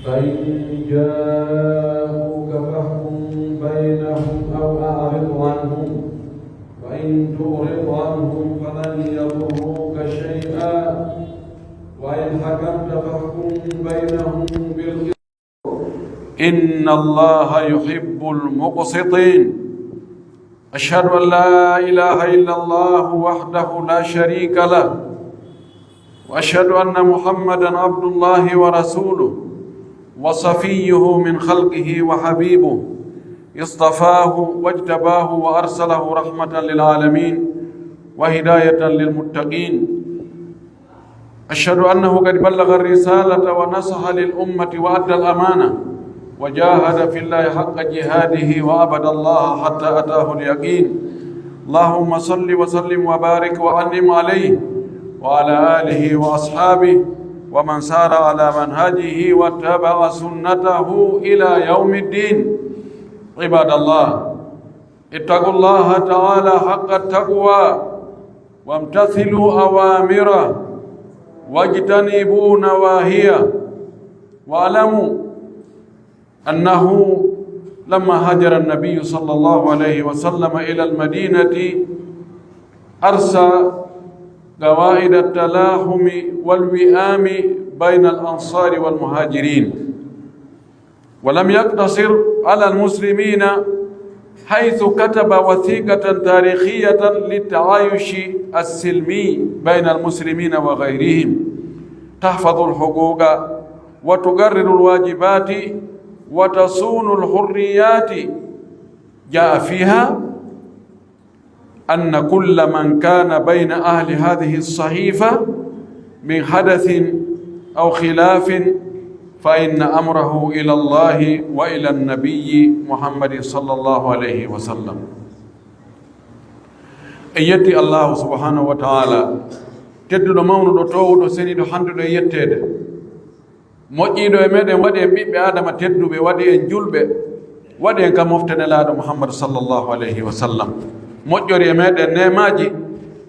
فإن جاءوك فاحكم بينهم أو أعرض عنهم وإن تعرض عنهم فلن يضروك شيئا وإن حكمت فاحكم بينهم بالقسط إن الله يحب المقسطين. أشهد أن لا إله إلا الله وحده لا شريك له وأشهد أن محمدًا عبد الله ورسوله وصفيه من خلقه وحبيبه اصطفاه واجتباه وأرسله رحمة للعالمين وهداية للمتقين. أشهد أنه قد بلغ الرسالة ونصح للأمة وأدى الأمانة وجاهد في الله حق جهاده وعبد الله حتى أتاه اليقين. اللهم صل وسلم وبارك وأنعم عليه وعلى آله وأصحابه ومن سار على منهجه واتبع سنته إلى يوم الدين. عباد الله، اتقوا الله تعالى حق التقوى وامتثلوا أوامره واجتنبوا نواهيه، واعلموا أنه لما هاجر النبي صلى الله عليه وسلم إلى المدينة أرسى قواعد التلاحم والوئام بين الأنصار والمهاجرين، ولم يقتصر على المسلمين، حيث كتب وثيقة تاريخية للتعايش السلمي بين المسلمين وغيرهم تحفظ الحقوق وتقرر الواجبات وتصون الحريات. جاء فيها أن كل من كان بين أهل هذه الصحيفة من حدث أو خلاف فإن أمره إلى الله وإلى النبي محمد صلى الله عليه وسلم. يتي الله سبحانه وتعالى تدو مونو تو سنيدو حندو يتede moƴƴiɗo e meɗen waɗi en ɓiɓɓe adama tedduɓe, waɗi en julɓe, waɗi en kam moftanelaaɗo muhammadu sallllahu alayhi wa sallam. moƴƴori e meɗen nemaji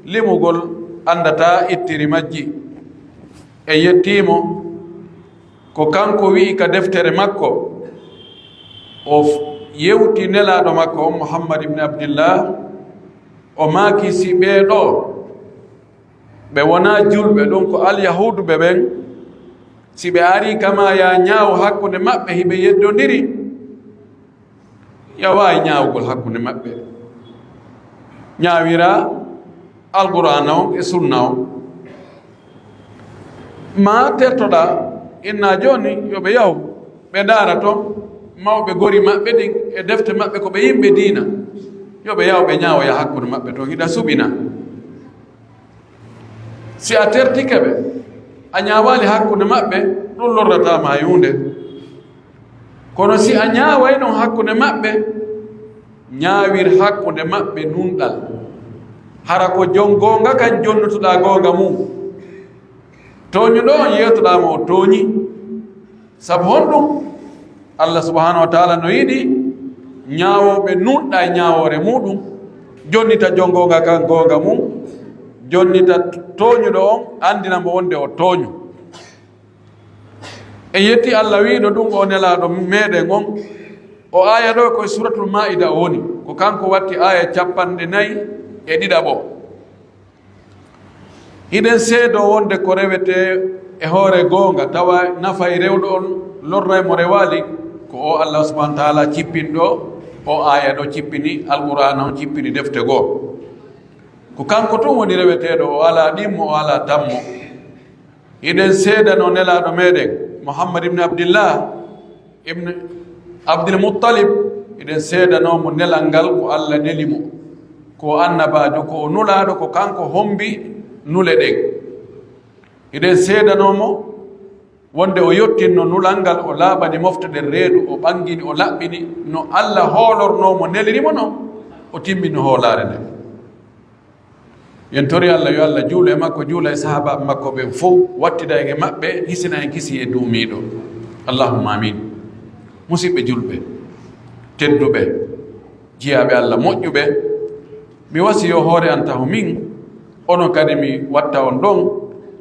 limugol andata ittiri majji. en yettimo ko kanko wi'i ka deftere makko o yewti nelaɗo makko on muhammad ibne abdillah o makisi ɓeeɗo ɓe wona julɓe ɗum ko alyahuduɓe ɓen. si ɓe ari kama ya ñaawo hakkunde maɓɓe hiɓe yeddodiri, yawawi ñaawugol hakkunde maɓɓe, ñaawira alqur'ana on e sunna on. ma tertoɗa inna joni yoɓe yahu ɓe ndaara toon mawɓe gori maɓɓe ɗin e defte maɓɓe ko ɓe yimɓe diina, yoɓe yahu ɓe ñaawoya hakkunde maɓɓe toon hiɗa suɓina. si a tertike ɓe a ñaawali hakkunde maɓɓe ɗum lorratama yunde, kono si a ñaaway non hakkunde maɓɓe ñaawir hakkunde maɓɓe nunɗal, hara ko jon goonga kan jonnutoɗa goonga mum. tooñuɗo on yewtoɗama o tooñi, sabu honɗum allah subhanahu wa taala no yiɗi ñaawoɓe nunɗa e ñaawore muɗum, jonnita jon goonga kan goonga mum, jonnita tooñuɗo on andina mo wonde o tooñu. en yetti allah wiɗo ɗum o nelaɗo meɗen on o aya ɗo koye suratul maida o woni, ko kanko watti aya 44. hiɗen seedo wonde ko rewete e hoore goonga tawa nafay rewɗo on lorra mo rewali, ko o allah subahana taala cippinɗo o aya ɗo cippini alqur'ana on cippini defte goo, ko kanko tun woni reweteɗo, o ala ɗimmo o ala tammo. hiɗen seedano nelaɗo meɗen muhammad ibne abdillah ibne abdilmuttalib, hiɗen seedanomo nelal ngal ko allah nelimo, ko annabajo, ko o nulaɗo, ko kanko hombi nule ɗen. hiɗen seedanomo wonde o yottinno nulal ngal, o laaɓani moftode reedu, o ɓangini, o laɓɓini no allah hoolornomo nelirimo noon o timmini hoolare nde. yen tori allah yo allah juula e makko, juula e sahabaɓe makko ɓen fof, wattida e maɓɓe, hisina en kisi e duumiɗo. allahumma amin. musidɓe julɓe tedduɓe jiyaɓe allah moƴƴuɓe, mi wasi yo hoore an taho min, onon kadi mi watta on ɗon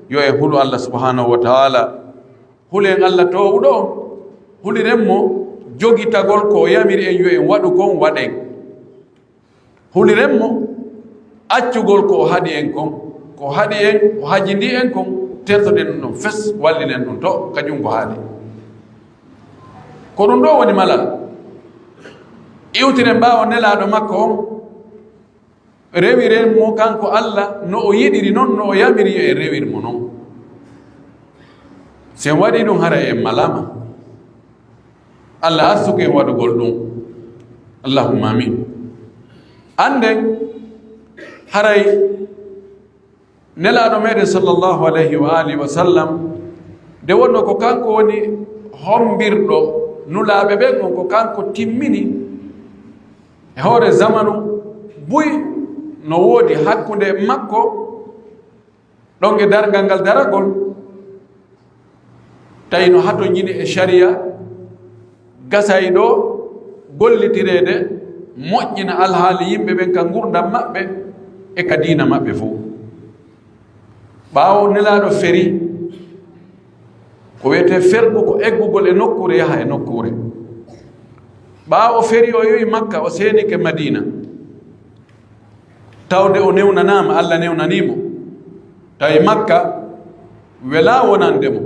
yo e huɗo allah subhanahu wa taala hulen Allah towɗo hulirenmo jogitagol ko yamiri en yo en waɗu kon waɗen hulirenmo accugol ko haɗi en kon ko haɗi en ko hajindi en kon tertoɗen ɗum fes wallinen ɗum to kañum ko haali ko ɗum ɗo woni malal iwtire mbawa nelaɗo makko on rewiren mo kanko Allah no o yiɗiri noon no o yamiri yo en rewirmo noon sen waɗi ɗum hara en malama Allah arsuku en waɗugol ɗum allahumma amin anden haray nelaɗo meɗen sallllahu alayhi wa alihi wa sallam nde wonno ko kanko woni hombirɗo nulaɓe ɓen on ko kanko timmini e hoore zamanu buy no woodi hakkunde makko ɗon e dargal ngal daragol tawi no hato jini e sharia gasay ɗo gollitirede moƴƴina alhaali yimɓe ɓen ka gurdam maɓɓe e ka diina maɓɓe fof ɓaawo nelaɗo feri ko wiyete ferɗu ko eggugol e nokkure yaha e nokkure ɓaawo feri o yowi makka o seenike madina tawde o newnanama Allah newnanimo tawi makka wela wonandemo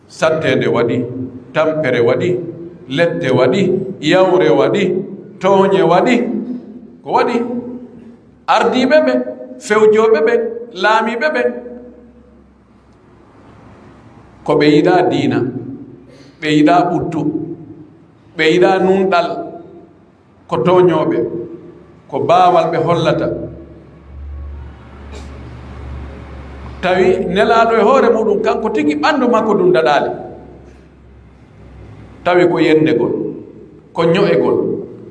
sattede waɗi tampere waɗi lette waɗi yawre waɗi tooñe waɗi ko waɗi ardiɓe ɓe fewjoɓe ɓe laamiɓe ɓe ko ɓe yiɗa diina ɓe yiɗa ɓuttu ɓe yiɗa nunɗal ko tooñoɓe ko baawal ɓe hollata tawi nelaɗo e hoore muɗum kanko tigi ɓandu makko ɗum daɗali tawi ko yendegol ko ño'egol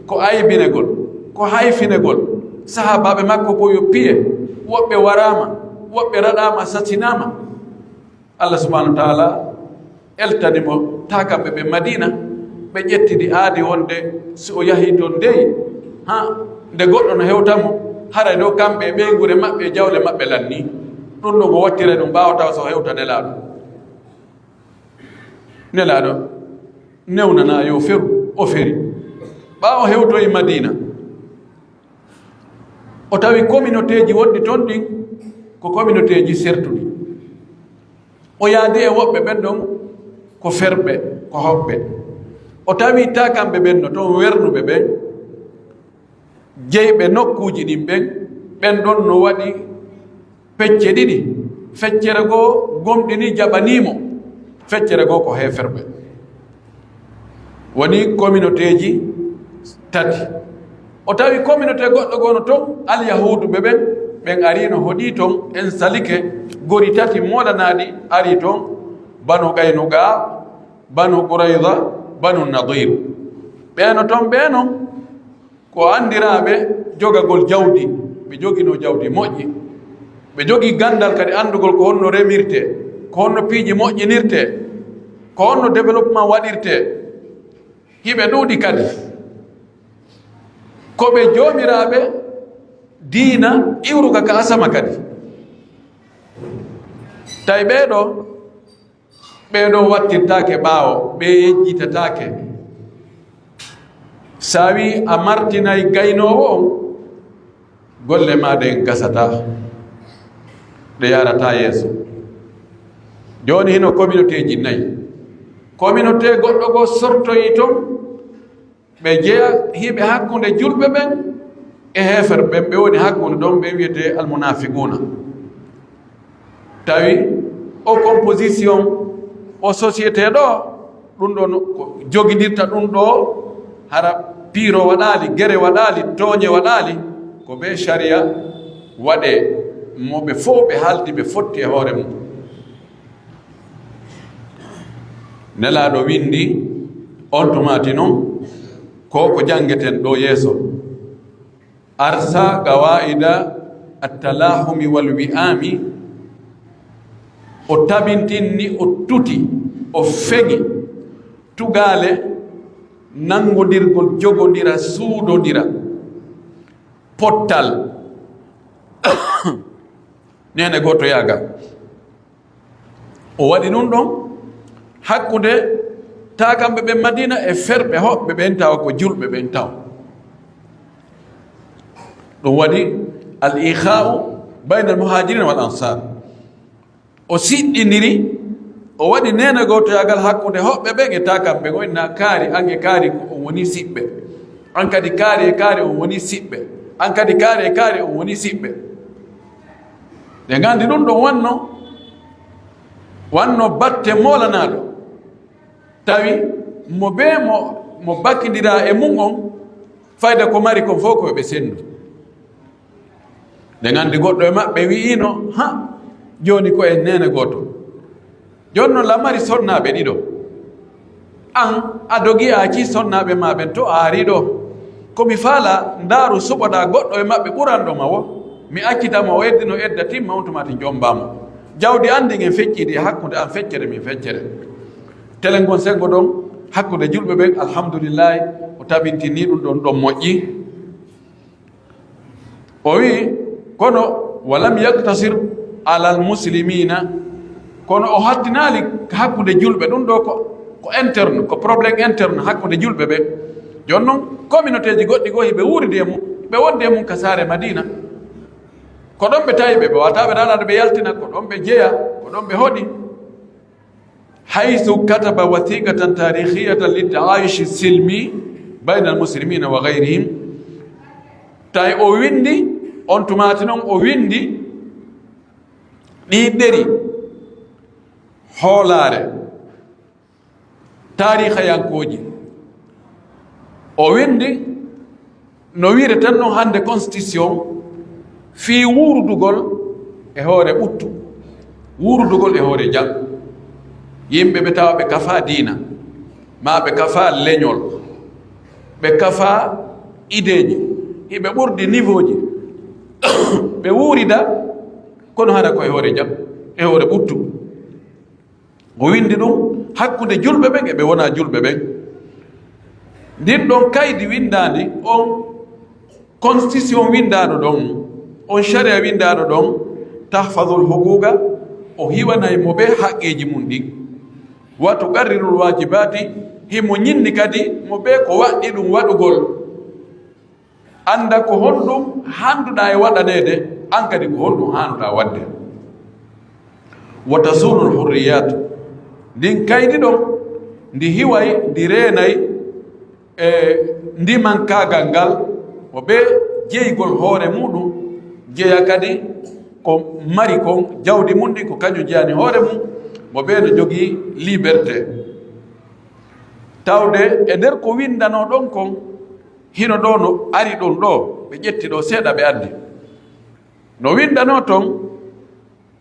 ko aybinegol ko hayfinegol sahabaɓe makko ko yo piye woɓɓe warama woɓɓe raɗama satinama Allah subhanahu wa ta'ala eltanimo takamɓe ɓe madina ɓe ƴettidi aadi wonde so o yahi toon ndeyi ha nde goɗɗo no hewtamo haray ɗo kamɓe e ɓeygure maɓɓe e jawle maɓɓe lanni ɗum ɗo ko wattire ɗum mbawata so hewta nelaɗo newnana yo feru o feri ɓawo hewtoye madina o tawi communauté ji wonɗi toon ɗin ko communauté ji sertuɗi o yaadi e woɓɓe ɓen ɗon ko ferɓe ko hoɓɓe o tawi ta kamɓe ɓen no toon wernuɓe ɓen jeyɓe nokkuji ɗin ɓen ɗon no waɗi pecce ɗiɗi feccere goo gomɗini jaɓanimo feccere goo ko heferɓe woni communauté ji tati o tawi communauté goɗɗo gono toon alyahuduɓe ɓen ari no hoɗi toon en salike gori tati moɗanaɗi ari toon banu Qaynuqa banu Qurayza banu Nadir ɓeeno toon ɓeeno ko andiraɓe jogagol jawdi ɓe jogino jawdi moƴƴi ɓe jogi gandal kadi andugol ko honno remirte ko honno piiji moƴƴinirte ko honno développement waɗirte hiɓe ɗuuɗi kadi ko ɓe joomiraɓe diina iwruka ka asama kadi tawi ɓeɗo wattirtake ɓaawo ɓe yejjitatake sa wi a martinayi gaynowo on golle maɗa en gasata ɗe yarata yeeso joni hino communauté ji nayi communauté goɗɗo go sortoyi toon ɓe jeeya hiɓe hakkude julɓe ɓen e heefere ɓen ɓe woni hakkude ɗon ɓe wiyete almunafiquna tawi o composition o société ɗo ɗum ɗo ko joguidirta ɗum ɗo hara piiro waɗali guere waɗali tooñe waɗali ko ɓe sharia waɗe moɓe fof ɓe haldi ɓe fotti e hoore mum nelaɗo windi on tumati noon ko jangueten ɗo yeeso arsa qawaida attalahumi wal wi'ami o tabintinni o tuti o feŋi tugale nangodirgol jogodira suudodira pottal nene goto yaga o waɗi ɗum ɗon hakkude ta kamɓe ɓe madina e ferɓe hoɓɓe ɓen tawa ko julɓe ɓen taw ɗum waɗi al ikhau bayna al muhajirin wal ansar o siɗɗidiri o waɗi nene gotoyagal hakkude hoɓɓe ɓe e ta kamɓe goyna kaari an e kaari ko on woni siɓɓe an kadi kaari e kaari on woni siɓɓe an kadi kaari e kaari on woni siɓɓe ɓe gandi ɗum ɗon wanno batte molanaɗo tawi mo be mo bakkidira e mum on fayda ko mari kon fof koɓe sendu nde gandi goɗɗo e maɓɓe wiino ha joni ko en nene goto joni noon lamari sonnaɓe ɗiɗo an a dogi a ci sonnaɓe ma ɓen to a ari ɗo komi faala ndaaru suɓoɗa goɗɗo e maɓɓe ɓuranɗoma wo mi accitama o eddino edda timma on tumati jombamo jawdi andi en feccidi hakkude an feccere min feccere telen gon sengo ɗon hakkude julɓe ɓen alhamdulillahi o tabintini ɗum ɗon moƴƴi o wi kono walam yaktasir alal muslimina kono o hattinali hakkude julɓe ɗum ɗo ko interne ko probléme interne hakkude julɓe ɓe joni noon communauté ji goɗɗi goo hiɓe wuuridi e mum ɓe wondi e mum ka saare madina ko ɗon ɓe tawi ɓe wataɓe ɗaɗaɗo ɓe yaltina ko ɗon ɓe jeeya ko ɗon ɓe hoɗi haythu kataba wathiqatan tarihiyatan lidaayishi silmi bayna almuslimina wa gayrihim tawi o windi on tumati noon o windi ɗi ɗeri hoolare tarihayankoji o windi no wiire tan noon hande constitution fii wuurdugol e hoore ɓuttu wuurdugol e hoore jam yimɓe ɓe tawa ɓe kafa diina ma ɓe kafa leñol ɓe kafa ideji hiɓe ɓurdi niveau ji ɓe wuurida kono hana ko e hoore jam e hoore ɓuttu o windi ɗum hakkude julɓe ɓen e ɓe wona julɓe ɓen ndin ɗon kaydi windandi on constitution windaɗo ɗon on sharia windaɗo ɗon tahfadul huquqa o hiwanay mo ɓe haqqeji mum ɗin wa tuqarrirul wajibati himo ñinni kadi mo ɓe ko waɗɗi ɗum waɗugol anda ko honɗum handuɗa e waɗanede an kadi ko honɗum handuɗa wadde wa tasunul hurriyat ndin kaydi ɗon ndi hiway ndi reenay e ndimankagal ngal mo ɓe jeygol hoore muɗum jeeya kadi ko mari kon jawdi mum ɗi ko kañum jeyani hoore mum mo ɓe no jogii liberté tawde e nder ko windano ɗon kon hino ɗo no ari ɗon ɗo ɓe ƴetti ɗo seeɗa ɓe addi no windano ton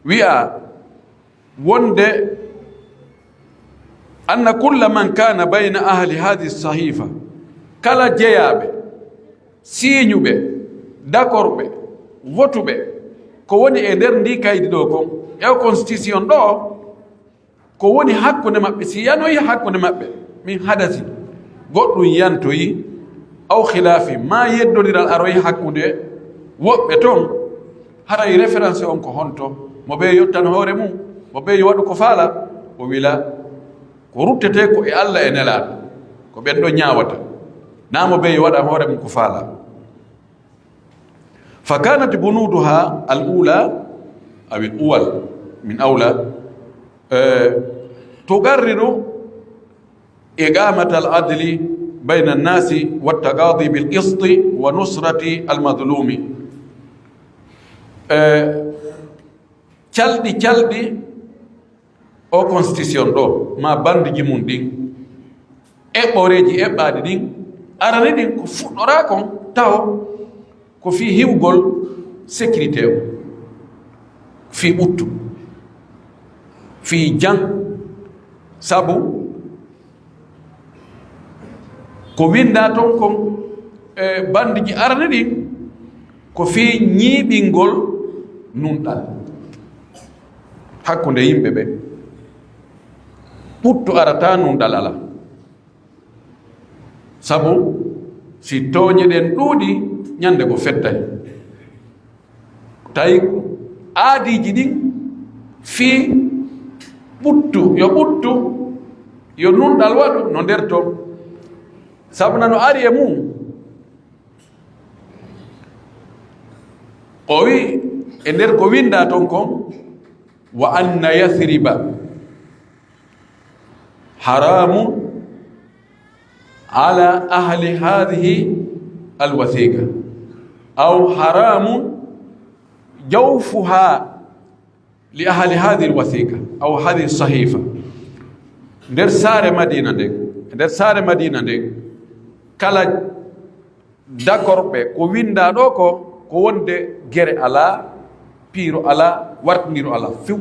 wi'a wonde anna kulla man kana bayna ahli hadi sahifa kala jeyaɓe siiñuɓe dakorɓe wotuɓe ko woni e nder ndi kaydi ɗo kon e constitution ɗo ko woni hakkude maɓɓe si yanoyi hakkude maɓɓe min hadasi goɗɗum yantoyi aw khilafi ma yeddodiral aroyi hakkude woɓɓe toon haray référence on ko honto mo ɓe yottan hoore mum mo ɓe yo waɗu ko faala o wila ko ruttete ko e Allah e nelaɗo ko ɓen ɗo ñawata na mo ɓe yo waɗa hoore mum ko faala فكانت بنودها الأولى أو الأول من أولى تقرر إقامة العدل بين الناس والتقاضي بالقسط ونصرة المظلوم calɗi o constitution ɗo ma bandiji mum ɗin eɓɓoreji eɓɓaɗi ɗin arani ɗin ko fuɗɗora kon taw ko fi hiwgol sécurité o fi ɓuttu fi jan sabu ko winda toon kon e bandiji arani ɗin ko fi ñiiɓingol nunɗal hakkunde yimɓe ɓe ɓuttu arata nunɗal ala sabu si tooñe ɗen ɗuuɗi ñande ko fettay tawi aadiji ɗin fii ɓuttu yo ɓuttu yo nun dal wadu no nder to sabna no ari e mum o wi e nder ko winda ton kon wa anna yathriba haramun ala ahli hadhihi alwathiqa aw haramun jawfuha li ahli hadhihi alwathiqa aw hadhihi alsahifa nder saare madina nde kala dakorɓe ko winda ɗo ko wonde gere ala piiro ala wartindiro ala few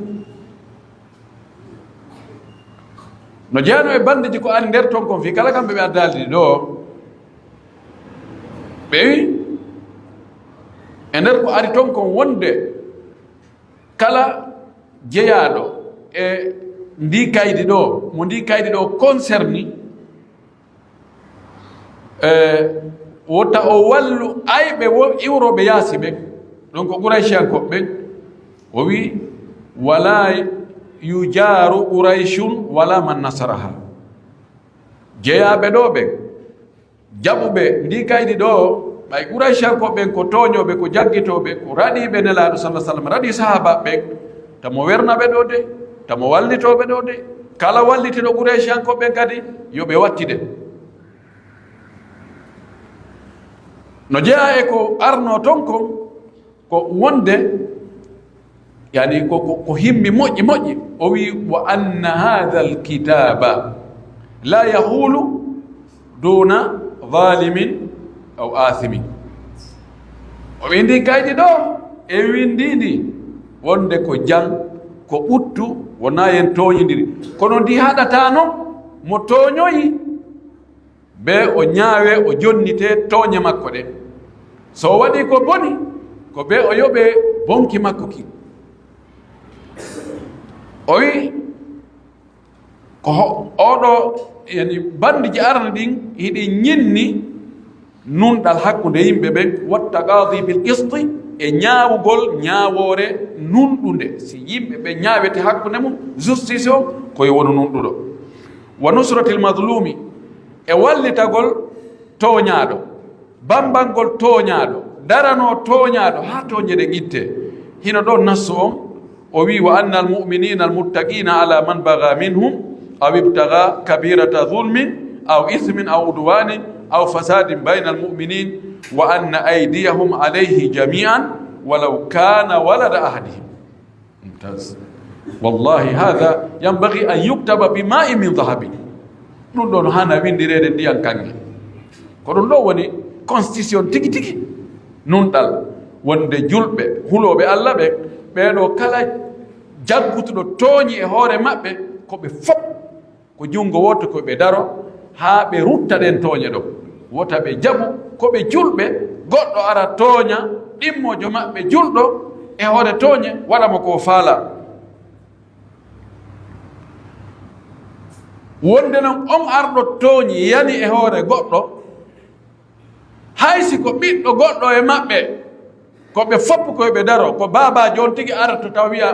no jeeyano e bandiji ko ari nder ton kon fi kala kamɓe ɓe addaldi ɗo ɓe wi e nder ko ari ton kon wonde kala jeeyaɗo e ndi kaydi ɗo mo ndi kaydi ɗo concerni wota o wallu ayɓe iwroɓe yaasi ɓe ɗon ko Quraysiyankoɓe ɓe o wi wala yujaru Qurayshun wala man nasaraha jeeyaɓe ɗo ɓe jaɓuɓe ndi kaydi ɗo ɓay Quraysiyankoɓe ɓen ko toñoɓe ko jaggitoɓe ko raɗiɓe nelaɗo sallah sallam raɗi sahaba ɓe tamo wernaɓe ɗo de tamo wallitoɓe ɗo de kala wallitiɗo Quraysiyankoɓe kadi yoɓe wattide no jeeya e ko arno ton kon ko wonde yani ko himmi moƴƴi o wi wa anna hadha alkitaba la yahulu duna zalimin aw athimin o windi kaydi ɗo e windindi wonde ko jang ko ɓuttu wona yen toñidiri kono ndi haɗata noon mo toñoyi be o ñaawe o jonnite toñe makko ɗe so waɗi ko boni ko be o yoɓe bonki makko ki o wi ko oɗo yani bandiji arna ɗin hiɗi ñinni nunɗal hakkude yimɓe ɓen wattaqadi bil qisti e ñaawugol ñaawore nunɗude si yimɓe ɓe ñaawete hakkude mum justice o koye wono nunɗuɗo wa nusratil madlumi e wallitagol toñaaɗo bambangol toñaaɗo darano toñaaɗo ha toñede ƴitte hino ɗo nassu on o wi wa anna almuminina almuttaqina ala man baga minhum aw ibtaga kabirata zulmin aw ithmin aw udwanin aw fasadin bayna almuminin wa anna aydiyahum alayhi jami'an walau kana walada ahadihim mumtaz wallahi hadha yanbaghi an yuktaba bima'in min dhahabin ɗum ɗon hana windirede ndiyan kange ko ɗum ɗo woni constitution tigi tigi nunɗal wonde julɓe huloɓe Allah ɓe ɓeɗo kala jaggutuɗo tooñi e hoore maɓɓe koɓe fof ko jungo woto koɓe daro ha ɓe rutta ɗen tooñe ɗo wota ɓe jaɓu koɓe julɓe goɗɗo ara tooña ɗimmojo maɓɓe julɗo e hoore tooñe waɗamo ko faala wonde noon on arɗo tooñi yani e hoore goɗɗo haysi ko ɓiɗɗo goɗɗo e maɓɓe ko ɓe fopp koyeɓe daro ko babajo on tigi arata taw wiya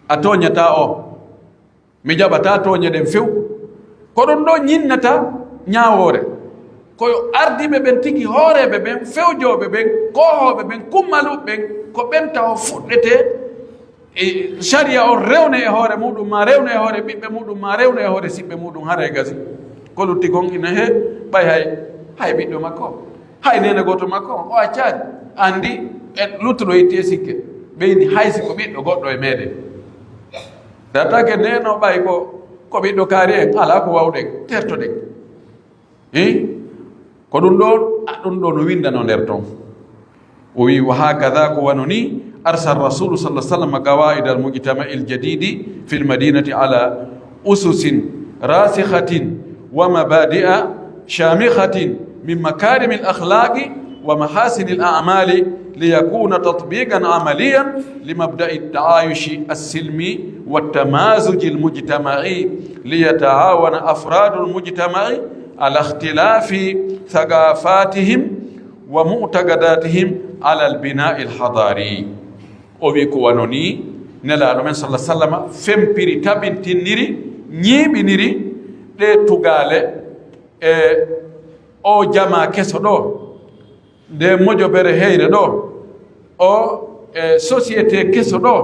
a toñata o mi jaɓata toñe ɗen few ko ɗum ɗo ñinnata ñawore koyo ardiɓe ɓen tigi hooreɓe ɓen fewjoɓe ɓen kohoɓe ɓen kummaluɓe ɓen ko ɓen taw fuɗɗete e sharia on rewne e hoore muɗum ma rewne e hoore ɓiɓɓe muɗum ma rewne e hoore siɓɓe muɗum hara e gasi ko lutti kon ina he ɓay hay ɓiɗɗo makko hay nene goto makko o accaaji andi en luttuɗo itti e sikke ɓeydi haysi ko ɓiɗɗo goɗɗo e meɗen datake neno ɓay ko ɓiɗɗo kaari en ala ko wawɗen tertoɗen ko ɗum ɗo no windano nder toon o wi wa hakada ko wano ni arsal rasulu sallah sallam qawaid al mujtama'i al jadidi fi l madinati ala ususin rasikhatin wa mabadi'a shamikhatin min makarimi al akhlaqi wa mahasini al a'mali liyakuna tatbiqan amaliyan limabda'i al ta'ayushi as-silmi wa at-tamazuj al mujtama'i liyata'awana afradu al mujtama'i ala ikhtilafi thaqafatihim wa mu'taqadatihim ala al bina'i al hadari o wi ko wano ni nelaɗo men sallah sallama fempiri tabintinniri ñiiɓiniri ɗe tugale e o jama keso ɗo nde mojobere heyre ɗo o société keso ɗo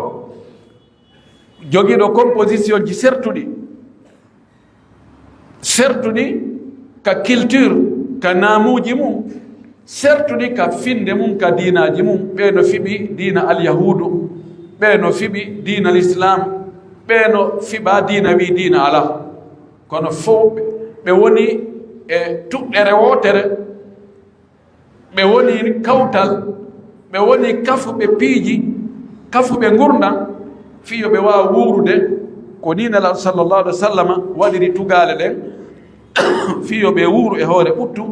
jogiiɗo composition ji sertuɗi ka culture ka naamuji mum sertuɗi ka finde mum ka diinaji mum ɓeeno fiɓi diina alyahudu ɓeeno fiɓi diina l'islam ɓeeno fiɓa diina wi diina ala kono fof ɓe woni e tuɗɗere wotere ɓe woni kawtal ɓe woni kafuɓe piiji kafuɓe gurdan fiyo ɓe wawa wuurude ko ninala sallllahu alih wa sallam waɗiri tugale ɗen fiyo ɓe wuuru e hoore ɓuttu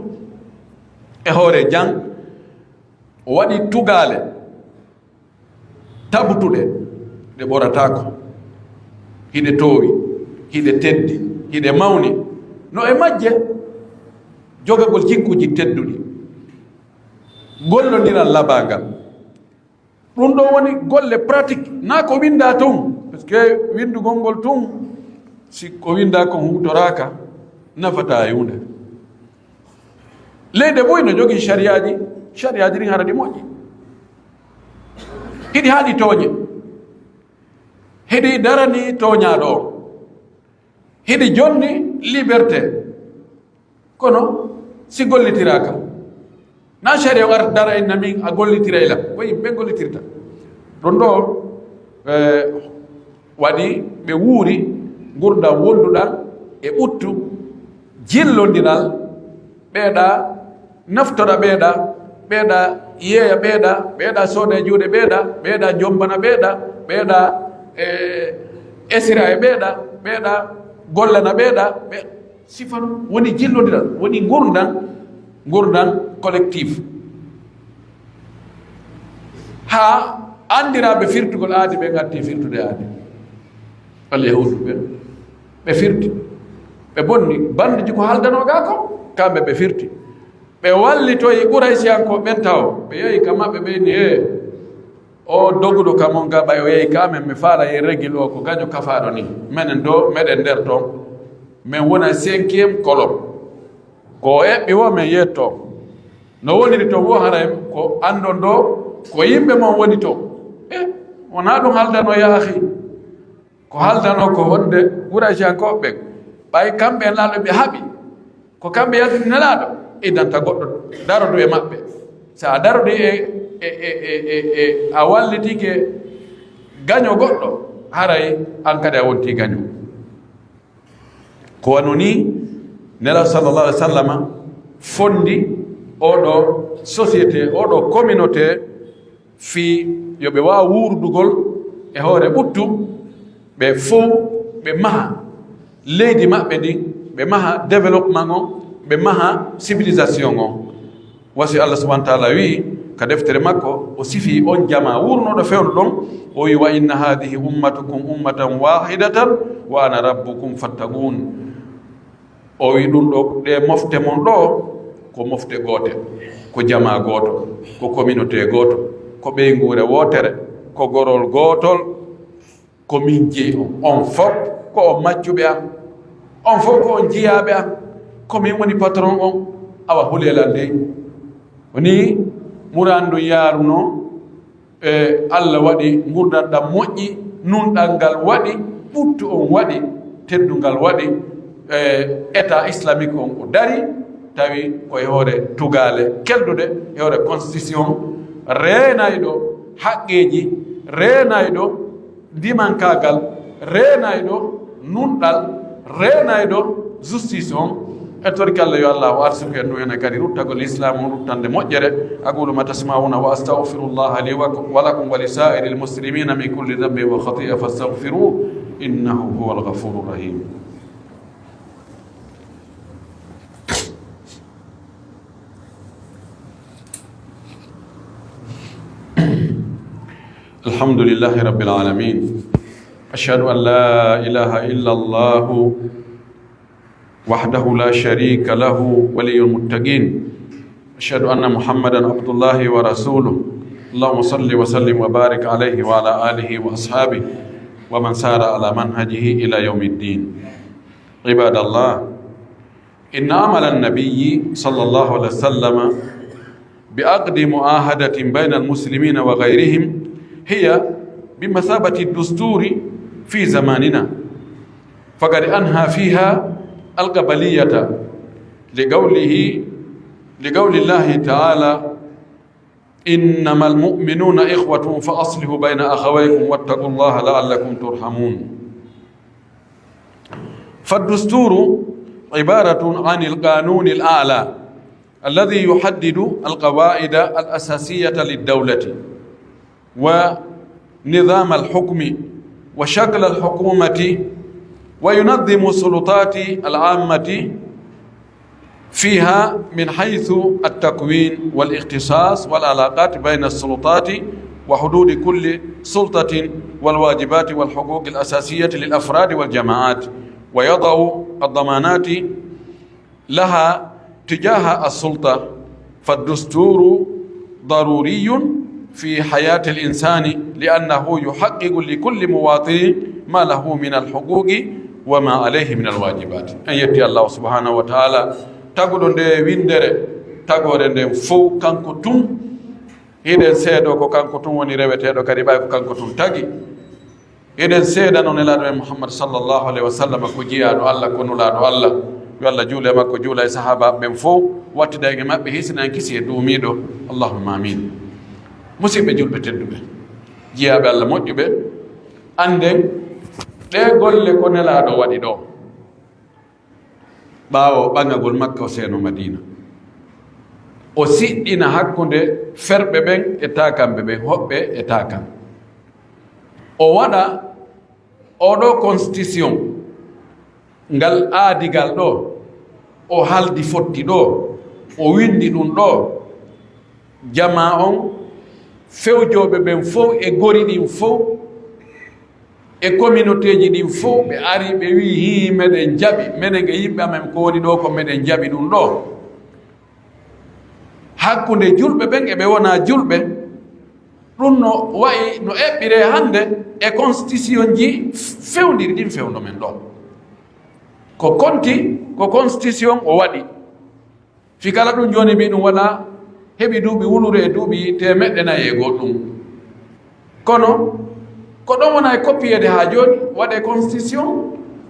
e hoore jang o waɗi tugale tabtuɗe ɗe ɓoratako hiɗe toowi hiɗe teddi hiɗe mawni no e majje jogagol jikkuji tedduɗi gollodiral labangal ɗum ɗo woni golle pratique na ko winda tun par ce que windugol ngol tun si ko winda ko hutoraka nafata e hunde leyɗe boy no jogii sariyaji ɗin hara ɗi moƴƴi hiɗi haaɗi tooñe hiɗi darani tooñaɗo o hiɗi jonni liberté kono si gollitiraka na sharia o ar dara en namin a gollitira ila way ɓe gollitirta ɗon ɗo waɗi ɓe wuuri gurdam wonduɗam e ɓuttu jillodiral ɓeeɗa naftora ɓeeɗa yeeya ɓeeɗa sooda e juuɗe ɓeeɗa jombana ɓeeɗa esira e ɓeeɗa gollana ɓeeɗa sifanu woni jillodiral woni gurdan collectif ha andiraɓe firtugol aadi ɓe gatti firtude aadi alyahudu ɓe firti ɓe bonni bandiji ko haldanoga ko kamɓe ɓe firti ɓe wallitoyi ɓuraysiyanko ɓen taw ɓe yehi ka maɓɓe ɓeyni o doguɗo kamon ga ɓay o yehi kamen mi faala ye régil o ko gaño kafaɗo ni minen do meɗen nder toon min wona 5e colonne ko eɓɓi wo min yetto no woniri to wo haray ko andon ɗo ko yimɓe mon woni to wona ɗum haldano yaahi ko haldano ko wonde ɓuraysiyankoɓe ɓay kamɓe nalɓe ɓe haaɓi ko kamɓe yaltini nelaɗo iddanta goɗɗo darodu e maɓɓe sa darodi a wallitike gaño goɗɗo haray an kadi a wonti gaño ko wano ni nela sallallah alih w sallam fondi oɗo société oɗo communauté fi yoɓe wawa wurdugol e hoore ɓuttu ɓe fof ɓe maha leydi maɓɓe ɗin ɓe maha développement o ɓe maha civilisation o wasi allah subahana taala wi ka deftere makko o sifi on jama wurnoɗo fewno ɗon o wi wa inna hadihi ummatukum ummatan wahidatan wa ana rabbukum fattagun o wi ɗum ɗo ɗe mofte mon ɗo ko mofte goote ko jama gooto ko communauté gooto ko ɓeygure wootere ko gorol gootol ko min jeeyi on fof ko on maccuɓe am on fof ko on jiyaɓe am komin woni patron on awa hulelal dey woni murandu yaaruno allah waɗi gurdanɗam moƴƴi nunɗal ngal waɗi ɓuttu on waɗi teddungal waɗi état islamique on o dari tawi koye hoore tugale keldude e hoore constitution reenayɗo haqqeji reenayɗo dimankagal reenayɗo nunɗal reenayɗo justice on e torki allah yo allah o arsuku en ɗum ene kadi ruttagol islam on ruttande moƴƴere aqulu ma tasmauna wa astahfirullaha li wa lakum wa li sa'iri lmuslimina min kulli dhanbin wa khati'a fastaghfiruh innahu huwa alghafuru rahim. الحمد لله رب العالمين أشهد أن لا إله إلا الله وحده لا شريك له ولي المتقين أشهد أن محمدا عبد الله ورسوله اللهم صل وسلم وبارك عليه وعلى آله وأصحابه ومن سار على منهجه إلى يوم الدين عباد الله، إن عمل النبي صلى الله عليه وسلم بعقد معاهدة بين المسلمين وغيرهم هي بمثابة الدستور في زماننا، فقد أنهى فيها القبلية لقول الله تعالى: إنما المؤمنون إخوة فأصلحوا بين أخويكم واتقوا الله لعلكم ترحمون. فالدستور عبارة عن القانون الأعلى الذي يحدد القواعد الأساسية للدولة ونظام الحكم وشكل الحكومة، وينظم السلطات العامة فيها من حيث التكوين والاختصاص والعلاقات بين السلطات وحدود كل سلطة والواجبات والحقوق الأساسية للأفراد والجماعات، ويضع الضمانات لها تجاه السلطة. فالدستور ضروري في حياة الإنسان لأنه يحقق لكل مواطن ما له من الحقوق وما عليه من الواجبات. أن يتي الله سبحانه وتعالى تقول دي ويندر تقول دي فو كانكو تون هيدن سيدو كو كانكو تون وني ريوتيدو كادي باي كو كانكو تون تاغي هيدن سيدا نون لا محمد صلى الله عليه وسلم كو جيادو الله كو نولادو الله يالله جولي ماكو جولا صحابه بن فو واتي داغي مابbe hisna kisi duumido اللهم امين. musidɓe julɓe tedduɓe jeyaɓe allah moƴƴuɓe, anden ɗe golle ko nelaɗo waɗi ɗo ɓaawo ɓangagol makka o seeno madina, o siɗɗina hakkunde ferɓe ɓen e takamɓe ɓen, hoɓɓe e takam. O waɗa oɗo constitution ngal aadigal ɗo o haldi fotti ɗo, o windi ɗum ɗo, jama on fewjoɓe ɓen fof e gori ɗin fof e communauté ji ɗin fof ɓe ari ɓe wi hi meɗen jaɓi, minen e yimɓe amen ko woni ɗo ko meɗen jaɓi ɗum ɗo. hakkunde julɓe ɓen eɓe wona julɓe, ɗum no wayi no eɓɓire hande e constitution ji fewndiri ɗin fewndo men ɗo. ko konti ko constitution o waɗi fi kala ɗum joni mbi ɗum waɗa heɓi duuɓi wulure e duuɓi 100 e goɗɗum, kono ko ɗon wona e coppiyede ha joni waɗe constitution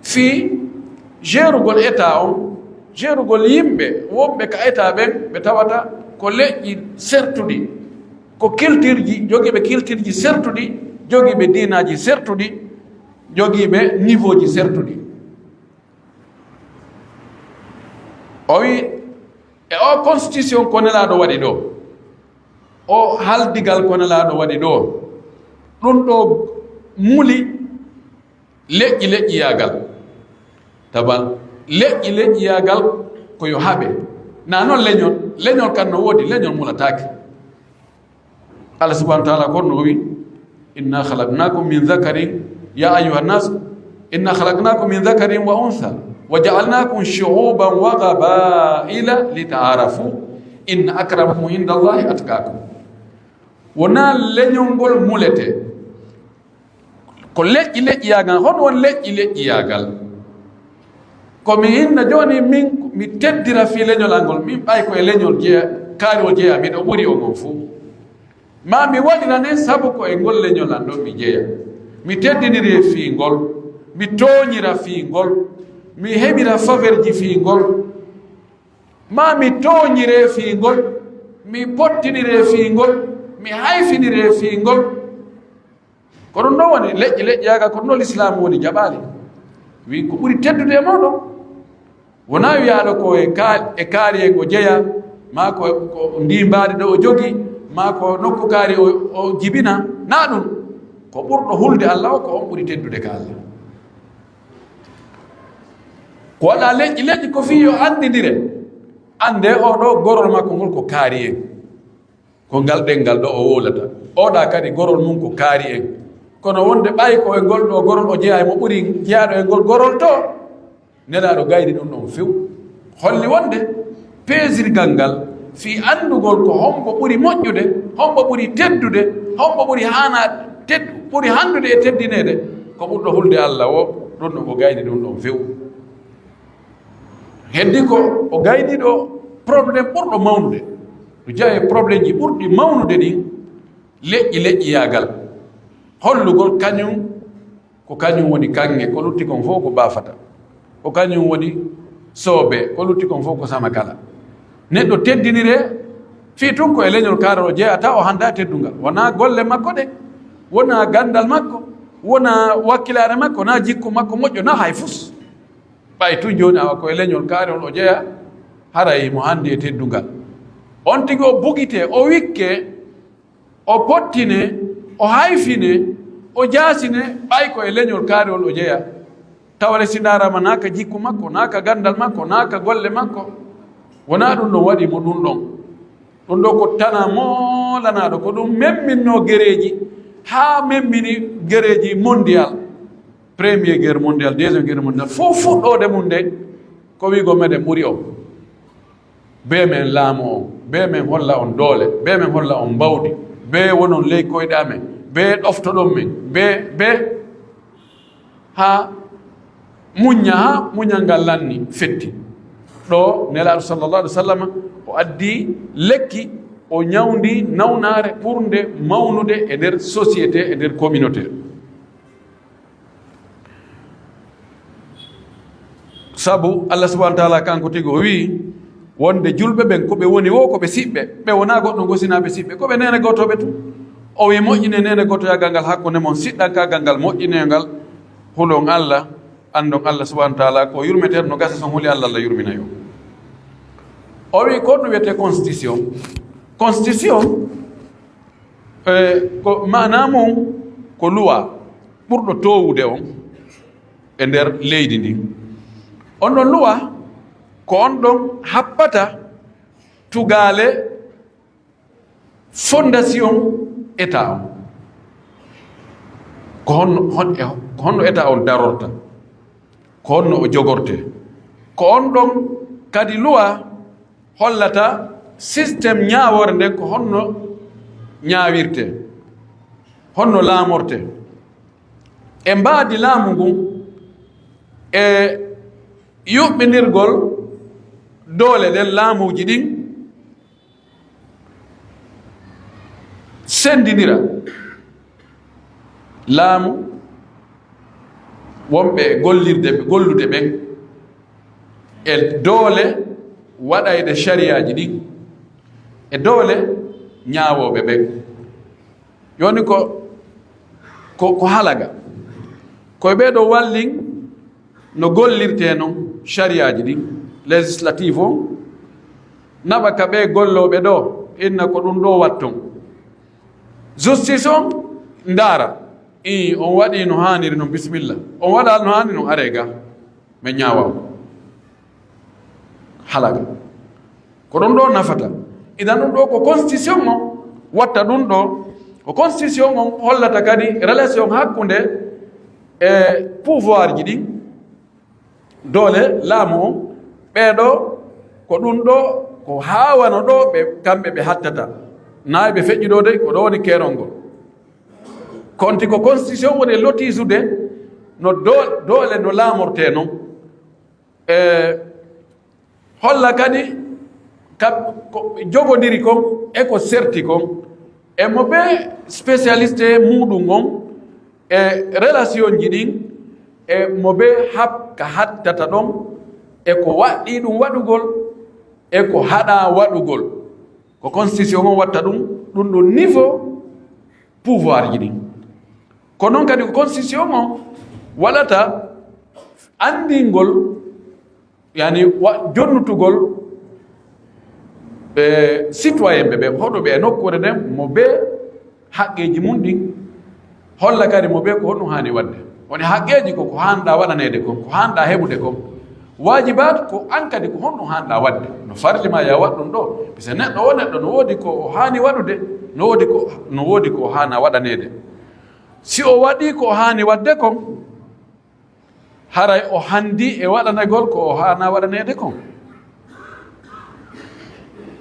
fi gérugol état on, gérugol yimɓe wonɓe ka état ɓen ɓe tawata ko leƴƴi sertuɗi, ko culture ji jogiiɓe culture ji sertuɗi, jogiiɓe dinaji sertuɗi, jogiiɓe niveau ji sertuɗi. o wi e o constitution ko nelaɗo waɗi ɗo, o haldigal ko nelaɗo waɗi ɗo, ɗum ɗo muli leƴƴiyagal tabal leƴƴiyagal koyo haɓe na noon leñol kan no woodi leñol mulatake. Allah subhanahu wa ta'ala konno wi inna khalaqnakum min dhakarin ya ayuha nnas inna khalaqnakum min dhakarin wa untha wa ja'alnakum shu'uban wa qabaila lita'arafu inna akramakum inda Allahi atqakum. wona leñol ngol mulete ko leƴƴiyagal. hono won leƴƴiyagal komi hinna joni min mi teddira fi leñolal ngol, min ɓay koye leñol jeeya kaariwol jeeya miɗo ɓuri o ngon fuu, ma mi waɗira nen sabu ko e ngol leñolal ɗo mi jeeya, mi teddiniri e fii ngol, mi tooñira fii ngol, mi heɓira faveur ji fii ngol, ma mi tooñire fii ngol, mi pottinire fii ngol, mi hayfinire fii ngol. ko ɗum ɗo woni leƴƴiyaga, ko ɗum ɗo l'islam woni jaɓaali. wi ko ɓuri teddude e moɗon wona wiyaɗo ko e kaari en o jeeya, ma ko ndimbaade ɗo o jogi, ma ko nokku kaari o jibina, na ɗum. ko ɓurɗo hulde Allah o ko on ɓuri teddude ka Allah. ko waɗa leƴƴi ko fi yo andidire, ande oɗo gorol makko ngol ko kaari en, ko ngal ɗengal ɗo o wolata, oɗa kadi gorol mum ko kaari en. kono wonde ɓay ko e ngol ɗo gorol o jeeya mo ɓuri jeeyaɗo e ngol gorol to, nelaɗo gayni ɗum ɗon few. holli wonde peesirgal ngal fi andugol ko hombo ɓuri moƴƴude, hombo ɓuri teddude, hombo ɓuri ɓuri handude e teddinede, ko ɓurɗo hulde Allah o, ɗum ɗo ko gayni ɗum ɗon few. heddi ko o gayni ɗo probléme ɓurɗo mawnude no jeeya probléme ji ɓurɗi mawnude ɗin leƴƴi yagal hollugol kañum ko kañum woni kange ko lutti kon fof ko baafata ko kañum woni soobe ko lutti kon fof ko sama kala neɗɗo teddinire fii tun ko e leñol kaare o jeeyata o hannda teddungal wona golle makko ɗe wona gandal makko wona wakkilare makko na jikku makko moƴƴo na hay fus ɓay tun joni awa ko e leñol kaarol o jeeya haray mo handi e teddungal on tigi o bugite o wikke o pottine o hayfine o jaasine ɓay ko e leñol kaarol o jeeya tawale sindarama naka jikku makko naka gandal makko naka golle makko wona ɗum ɗon waɗi mo ɗum ɗon ɗum ɗo ko tana molanaɗo ko ɗum memminno guereji ha memmini guereji mondial premier guerre mondial deuxiéme guerre mondial fof fuɗɗode mum nde ko wigo meɗen ɓuuri o be men laamu o be men holla on doole be men holla on mbawdi be wonon ley koyɗamen be ɗoftoɗon men be ha muñal ngal lanni fetti ɗo nelaɗo sallallah alih w sallam o addi lekki o ñawdi nawnare ɓurde mawnude e nder société e nder communauté sabu allah subahana wa taala kanko tigi o wi wonde julɓe ɓen koɓe woni wo koɓe siɓɓe ɓe wona goɗɗo gosinaɓe siɓɓe koɓe nene gotoɓe tu o wi moƴƴine nene gotoyagal ngal hakkude mon siɗɗankagal ngal moƴƴinengal hulon allah andon allah subahana wa taala ko yurmeteɗo no gasa son huli allah allah yurmina yo o wi ko ɗum wiyete constitution ko mana mum ko loi ɓurɗo towude on e nder leydi ndi on ɗon loi ko on ɗon happata tugale fondation état on ko honno état on darorta ko honno o jogorte ko on ɗon kadi loi hollata systéme ñaawore nden ko honno ñaawirte honno laamorte e mbaadi laamu ngun e yuɓɓinirgol doole ɗen laamuji ɗin sendinira laamu wonɓe gollude ɓen e doole waɗayde shariaji ɗin e doole ñaawoɓe ɓen yoni ko halaga koye ɓeeɗo wallin no gollirte noon shariaji ɗin législative o naɓa ka ɓe golloɓe ɗo inna ko ɗum ɗo watton justice on ndaara on waɗi no haniri noon bisimilla on waɗal no hani noon are ga ɓe ñaawaw halaga ko ɗum ɗo nafata idan ɗum ɗo ko constitution on watta ɗum ɗo ko constitution on hollata kadi relation hakkunde e pouvoir ji ɗin doole laamu on ɓeeɗo ko ɗum ɗo ko haawano ɗo ɓe kamɓe ɓe hattata nayi ɓe feƴƴi ɗo de ko ɗo woni keerol ngol konti ko constitution woni lotisude no doole no laamorte noon holla kadi ko jogodiri kon e ko serti kon e mo ɓe spécialiste muɗum on e relation ji ɗin e mo ɓe ka hattata ɗon e ko waɗɗi ɗum waɗugol e ko haɗa waɗugol ko constitution on watta ɗum ɗo niveau pouvoir ji ɗin ko noon kadi ko constitution on waɗata andingol yani jonnutugol citoyen ɓe hoɗo ɓe e nokkure nden mo ɓe haqqeji mum ɗin holla kadi mo ɓe ko honɗum hani wadde woni haqqeji ko hanɗa waɗanede kon ko hanɗa heɓude kon wajibat ko an kadi ko honɗum hanɗa wadde no farli ma ya waɗ ɗum ɗo pise neɗɗo o neɗɗo no woodi ko o hani waɗude no woodi ko o hana waɗanede si o waɗi ko o hani wadde kon haray o handi e waɗanagol ko o hana waɗanede kon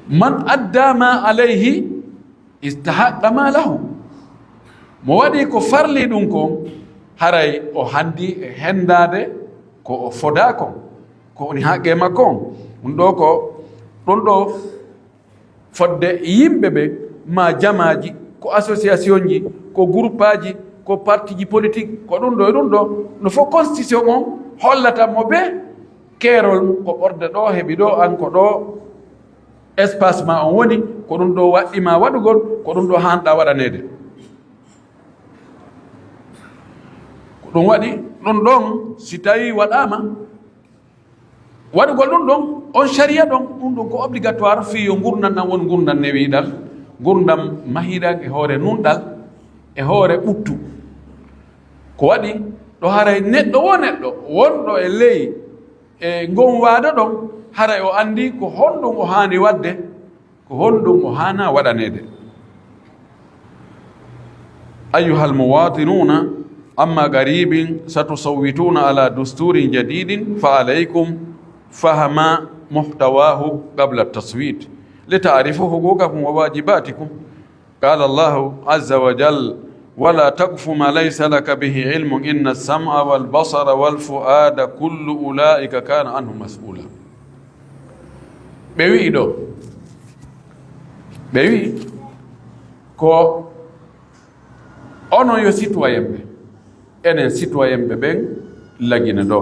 man adda ma alayhi istahaqqa ma lahu mo waɗi ko farli ɗum kon haray o handi e hendade ko o foda kon ko woni haqqe makko on ɗum ɗo ko ɗum ɗo fodde yimɓe ɓe ma jamaji ko association ji ko groupe aji ko parti ji politique ko ɗum ɗo e ɗum ɗo no fof constitution on hollata mo ɓe keerol ko ɓorde ɗo heɓi ɗo an ko ɗo espace ma on woni ko ɗum ɗo waɗɗima waɗugol ko ɗum ɗo hanɗa waɗanede ko ɗum waɗi ɗum ɗon si tawi waɗama waɗugol ɗum ɗon on sharia ɗon ɗum ɗum ko obligatoire fi yo gurdam ɗam won gurdam newiɗal gurdam mahiɗal e hoore nunɗal e hoore ɓuttu ko waɗi ɗo haray neɗɗo wo neɗɗo wonɗo e ley e gon waada ɗon haray o andi ko honɗum o hani wadde ko honɗum o hana waɗanede أيها المواطنون أما قريب ستصوتون على دستور جديد فعليكم فهم محتواه قبل التصويت لتعرفوا حقوقكم وواجباتكم قال الله عز وجل ولا تقف ما ليس لك به علم إن السمع والبصر والفؤاد كل أولئك كان عنه مسؤولا بيوي دو بيوي كو ono yo citoyen ɓe enen citoyen ɓe ɓen lagine ɗo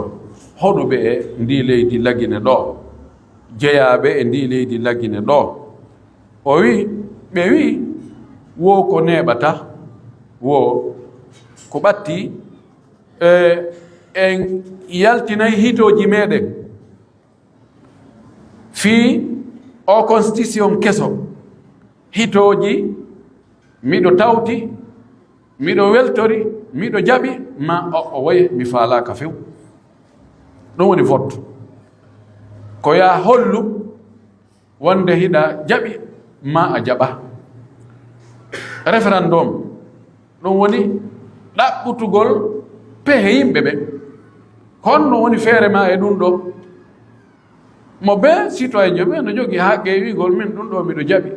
hoɗuɓe e ndi leydi lagine ɗo jeeyaɓe e ndi leydi lagine ɗo o wi ɓe wi wo ko neɓata wo ko ɓatti en yaltinayi hitoji meɗen fii o constitution keso hitoji miɗo tawti miɗo weltori miɗo jaɓi ma o wayi mi faalaka few ɗum woni vote ko ya hollu wonde hiɗa jaɓi ma a jaɓa référendum ɗum woni ɗaɓɓutugol pehe yimɓe ɓe honno woni feere ma e ɗum ɗo mo be citoyen jo ɓe no jogui haqqe wigol min ɗum ɗo miɗo jaɓi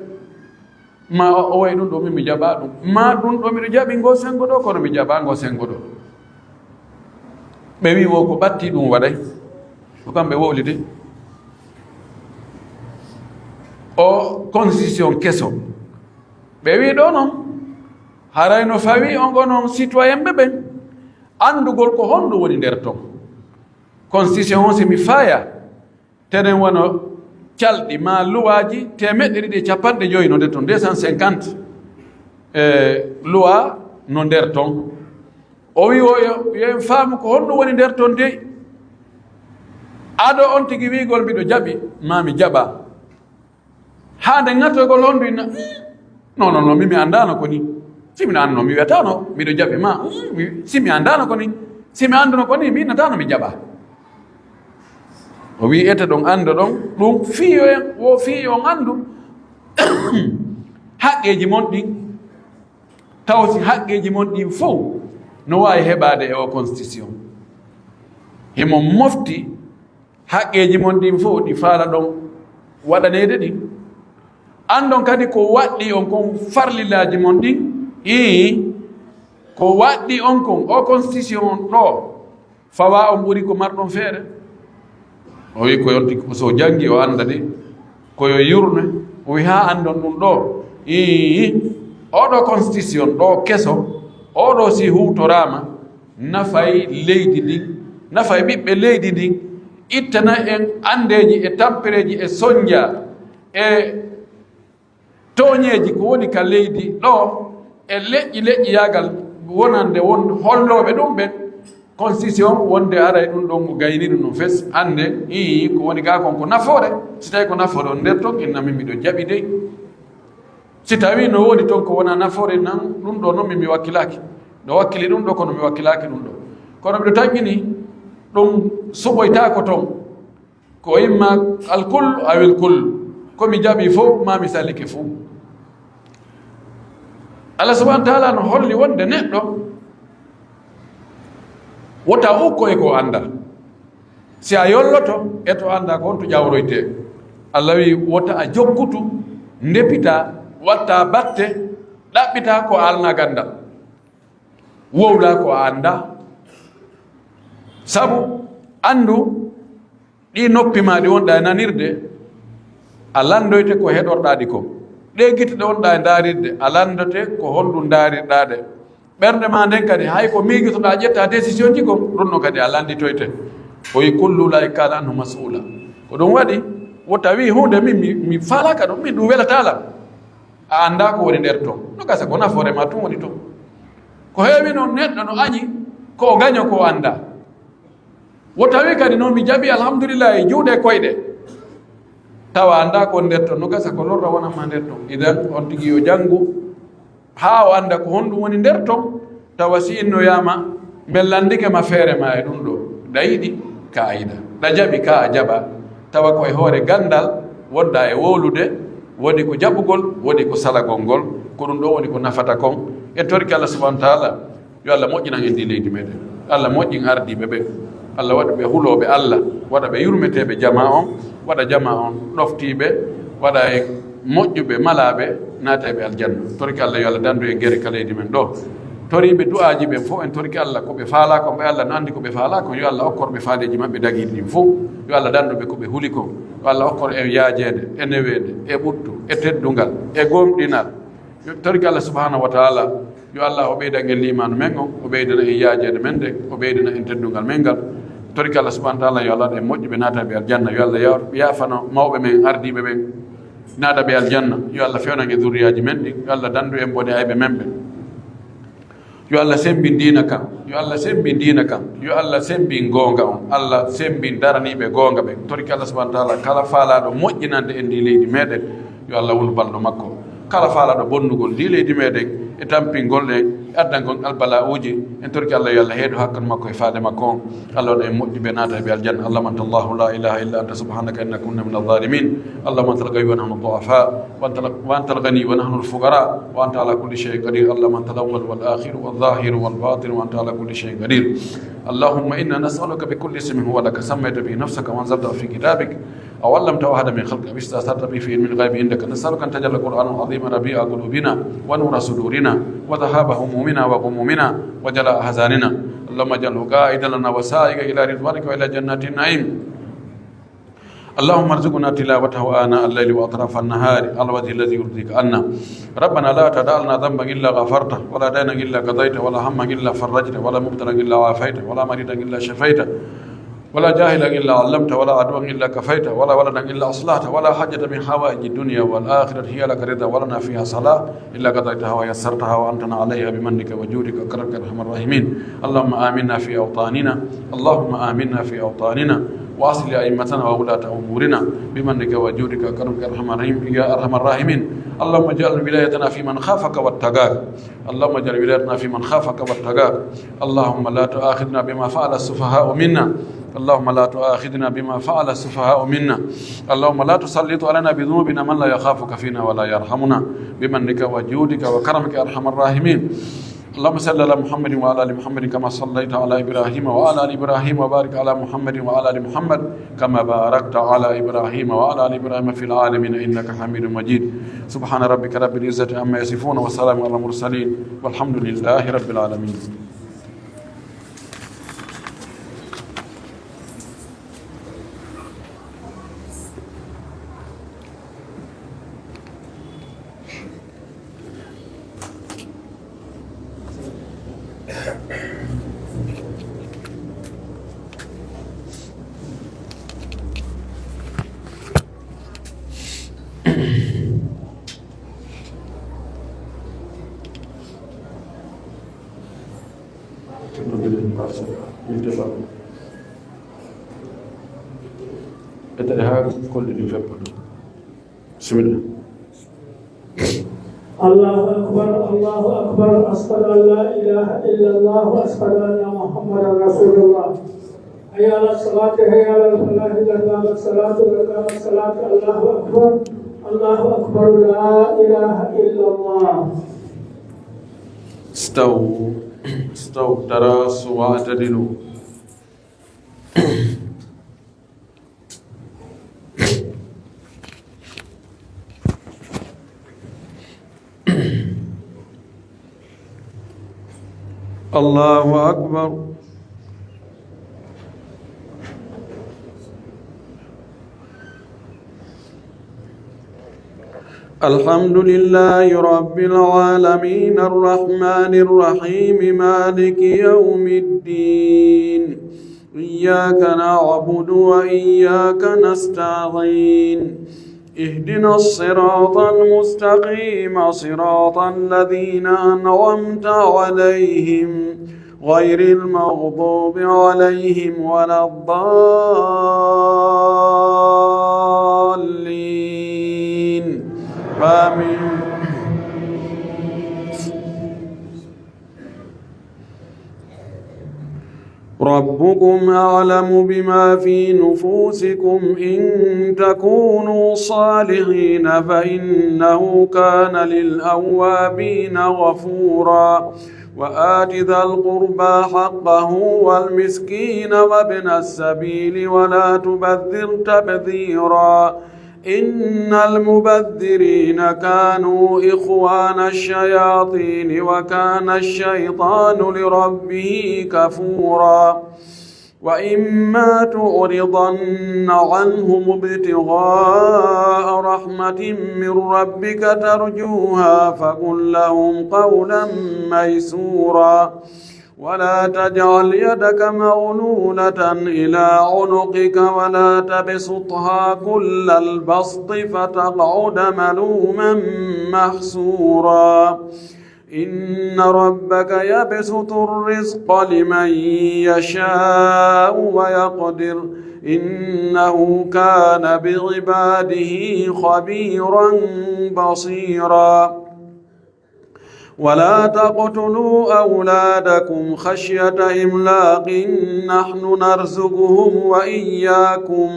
ma o way ɗum ɗo min mi jaɓa ɗum ma ɗum ɗo miɗo jaɓi ngo sengo ɗo kono mi jaɓa ngo sengo ɗo ɓe wi wo ko ɓatti ɗum waɗay ko kamɓe wowlide o constitution keso ɓe wi ɗo noon haray no fawi on go noon citoyen ɓe ɓen andugol ko honɗum woni nder ton constitution on si mi faaya tenen wono calɗi ma luwaji 150 no nder ton 250 loi no nder ton o wi o yo faamu ko honɗum woni nder ton dey aɗo on tigi wigol mbiɗo jaɓi ma mi jaɓa ha nde ŋattoygol honɗuyna non mimi andano ko ni simi anno mi wiyatano miɗo jaɓi ma simi andano ko ni simi anduno ko ni mi innatano mi jaɓa o wi ete ɗon ando ɗon ɗum fiyo en wo fiyo on andu haqqeji mon ɗin tawsi haqqeji mon ɗin fof no wawi heɓade e o constitution himo mofti haqqeji mon ɗin fof ɗi faala ɗon waɗanede ɗin andon kadi ko waɗɗi on kon farlillaji mon ɗin ko waɗɗi on kon o constitution ɗo fawa on ɓuuri ko marɗon feere o wi ko yonti so jangi o anda de koyo yurne o wi ha andon ɗum ɗo oɗo constitution ɗo keso oɗo si hutorama nafay leydi ndin nafay ɓiɓɓe leydi ndin ittana en andeji e tampereji e soñdia e toñeji ko woni ka leydi ɗo e leƴƴi yagal wonande won holloɓe ɗum ɓen constitution wonde ara e ɗum ɗon ko gayniri no fes hande ko woni ga kon ko nafoore si tawi ko nafoore on nder ton innami miɗo jaɓi dey si tawi no woni toon ko wona nafoore nan ɗum ɗo noon mimi wakkilaki no wakkili ɗum ɗo kono mi wakkilaki ɗum ɗo kono mbiɗo taƴƴini ɗum suɓoytako toon ko imma alkul awil kul komi jaɓi fof ma mi sallike fof Allah subhanahu wa taala no holli wonde neɗɗo wota ukko e ko anda si a yolloto e to anda ko on to ƴawroyte Allah wi wota a jokkutu ndepita watta batte ɗaɓɓita ko alna gandal wowla ko anda sabu andu ɗi noppi ma ɗi wonɗa e nanirde a landoyte ko heɗorɗaɗi ko ɗe gite ɗe wonɗa e daarirde a landote ko honɗum daarirɗaɗe ɓernde ma nden kadi hay ko miigitoɗa ƴetta décision ji ko ɗum kadi a landitoyte o yi kullu la kana anhu mas'ula ko ɗum waɗi wo tawi hunde min mi falaka ɗum min ɗum welatalam a anda ko woni nder toon no gasa ko nafoore ma tun woni toon ko heewi noon neɗɗo no añi ko o gaño ko anda wo tawi kadi noon mi jaɓi alhamdulillah e juuɗe koyɗe tawa anda ko nder toon no gasa ko lorra wonanma nder toon idan on tigi yo janngu haa o anda ko honɗum woni nder toon tawa si innoyama mellandike ma feere ma e ɗum ɗo ɗayiɗi ka a yiɗa ɗa jaɓi ka a jaɓa tawa koye hoore gandal wonda e wowlude woni ko jaɓugol woni ko salagol ngol ko ɗum ɗo woni ko nafata kon en torki Allah subhanahu wa taala yo Allah moƴƴinan en ndi leydi meɗen Allah moƴƴin ardiɓe ɓe Allah waɗa ɓe huloɓe Allah waɗa ɓe yurmeteɓe jama on waɗa jama on ɗoftiɓe waɗa e moƴƴuɓe malaɓe naata ɓe aljanna torki Allah yo Allah dandu e guere ka leydi men ɗo toriɓe du'aji ɓen fof en torki Allah koɓe faala ko ɓe Allah no andi koɓe faala ko yo Allah okkorɓe faadeji maɓɓe daguiɗi ɗin fof yo Allah danduɓe koɓe huuli ko yo Allah okkor e yaajede e newede e ɓuttu e teddungal e gomɗinal torki Allah subhanahu wa taala yo Allah o ɓeyda ngel limanu men o o ɓeydana en yaajede men de o ɓeydana en teddungal men ngal torki Allah subhanahu wa taala yo Allah ɗe moƴƴuɓe naataɓe aljanna yo Allah yaafano mawɓe men ardiɓe ɓen naataɓe aljanna yo Allah fewnan e zurriyaji men ɗi yo Allah dandu en bone ayɓe men ɓe yo Allah sembin dina kam yo Allah sembin dina kam yo Allah sembin gonga on Allah sembin daraniɓe gonga ɓe torki Allah subhanahu wa taala kala faalaɗo moƴƴinande en ndi leydi meɗen yo Allah wonu balɗo makko kala faalaɗo bonnugol ndi leydi meɗen e tampingol e addangol albala uji en torki Allah yo Allah heeɗo hakkude makko e faade makko on Allah waɗa en moƴƴuɓe naata ɓe aljanna allahumma anta Allahu la ilaha illa anta subhanaka inna kunna min adh-dhalimin allahumma anta al-ghani wa nahnu ad-du'afa wa anta al-ghani wa nahnu al-fuqara wa anta ala kulli shay'in qadir allahumma anta al-awwal wal akhir wal zahir wal batin wa anta ala kulli shay'in qadir اللهم إنا نسألك بكل اسم هو لك سميت به نفسك وأنزلته في كتابك أو علمته أحدا من خلقك استأثرت به في علم الغيب عندك نسألك أن تجعل القرآن العظيم ربيع قلوبنا ونور صدورنا وذهاب همومنا وغمومنا وجلاء أحزاننا اللهم اجعله قائدا لنا وسائقا إلى رضوانك وإلى جنات النعيم اللهم ارزقنا تلاوته آناء الليل وأطراف النهار على الوجه الذي يرضيك عنا ربنا لا تدع لنا ذنبا إلا غفرته ولا دينا إلا قضيته ولا هما إلا فرجته ولا مبتلا إلا عافيته ولا مريضا إلا شفيته ولا جاهلا إلا علمته ولا عدوا إلا كفيته ولا ولدا إلا أصلحته ولا حاجة من حوائج الدنيا والآخرة هي لك رضا ولنا فيها صلاة إلا قضيتها ويسرتها وأنتنا عليها بمنك وجودك وكرمك أرحم الراحمين اللهم آمنا في أوطاننا اللهم آمنا في أوطاننا واصل أئمتنا وولاة أمورنا بمنك وجودك وكرمك أرحم الراحمين يا أرحم الراحمين اللهم اجعل ولايتنا في من خافك واتقاك اللهم اجعل ولايتنا في من خافك واتقاك اللهم لا تؤاخذنا بما فعل السفهاء منا اللهم لا تؤاخذنا بما فعل السفهاء منا اللهم لا تسلط علينا بذنوبنا من لا يخافك فينا ولا يرحمنا بمنك وجودك وكرمك يا أرحم الراحمين اللهم صل على محمد وعلى ال محمد كما صليت على ابراهيم وعلى ال ابراهيم وبارك على محمد وعلى ال محمد كما باركت على ابراهيم وعلى ال ابراهيم في العالمين انك حميد مجيد سبحان ربك رب العزه عما يصفون وسلام على المرسلين والحمد لله رب العالمين بسم الله الله أكبر الله أكبر أشهد أن لا إله إلا الله وأشهد أن محمدا رسول الله حي على الصلاة حي على الفلاح قد قامت الصلاة قد قامت الصلاة الله أكبر لا إله إلا الله استووا تراصوا واعتدلوا الله أكبر الحمد لله رب العالمين الرحمن الرحيم مالك يوم الدين إياك نعبد وإياك نستعين اهدنا الصراط المستقيم صراط الذين أنعمت عليهم غير المغضوب عليهم ولا الضالين آمين. ربكم أعلم بما في نفوسكم إن تكونوا صالحين فإنه كان للأوابين غفورا وآت ذا القربى حقه والمسكين وابن السبيل ولا تبذر تبذيرا إن المبذرين كانوا إخوان الشياطين وكان الشيطان لربه كفورا وإما تعرضن عنهم ابتغاء رحمة من ربك ترجوها فقل لهم قولا ميسورا ولا تجعل يدك مغلولة إلى عنقك ولا تبسطها كل البسط فتقعد ملوما محسورا إن ربك يبسط الرزق لمن يشاء ويقدر إنه كان بعباده خبيرا بصيرا ولا تقتلوا أولادكم خشية إملاق نحن نرزقهم وإياكم